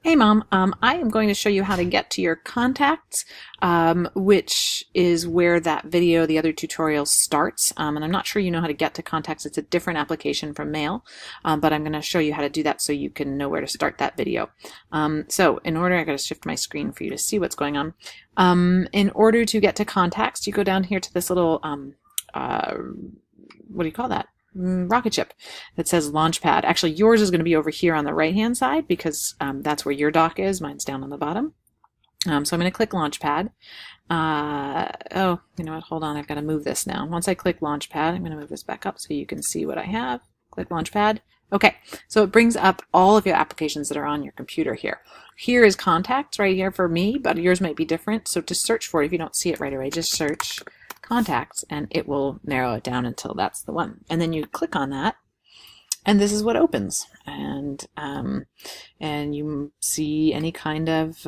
Hey Mom, I am going to show you how to get to your contacts, which is where that video, the other tutorial starts. And I'm not sure you know how to get to contacts. It's a different application from Mail, but I'm going to show you how to do that so you can know where to start that video. So in order, I got to shift my screen for you to see what's going on. In order to get to contacts, you go down here to this little, what do you call that? Rocket ship that says Launchpad. Actually, yours is going to be over here on the right hand side because that's where your dock is. Mine's down on the bottom. So I'm going to click Launchpad. Oh, you know what? Hold on. I've got to move this now. Once I click Launchpad, I'm going to move this back up so you can see what I have. Click Launchpad. Okay, so it brings up all of your applications that are on your computer here. Here is Contacts right here for me, but yours might be different. So to search for it, if you don't see it right away, just search Contacts and it will narrow it down until that's the one. And then you click on that and this is what opens. And you see any kind of,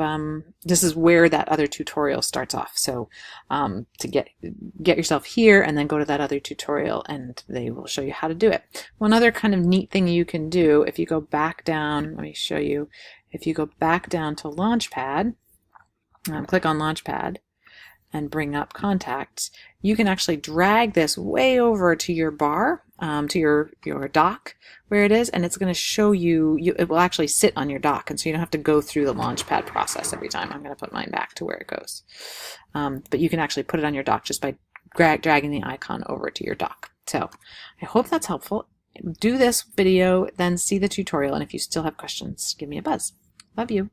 this is where that other tutorial starts off. So to get yourself here and then go to that other tutorial and they will show you how to do it. One other kind of neat thing you can do, if you go back down, let me show you, if you go back down to Launchpad, click on Launchpad, and bring up Contacts, you can actually drag this way over to your bar, to your dock where it is, and it's going to show you, it will actually sit on your dock, and so you don't have to go through the Launchpad process every time. I'm going to put mine back to where it goes. But you can actually put it on your dock just by dragging the icon over to your dock. So I hope that's helpful. Do this video, then see the tutorial, and if you still have questions, give me a buzz. Love you.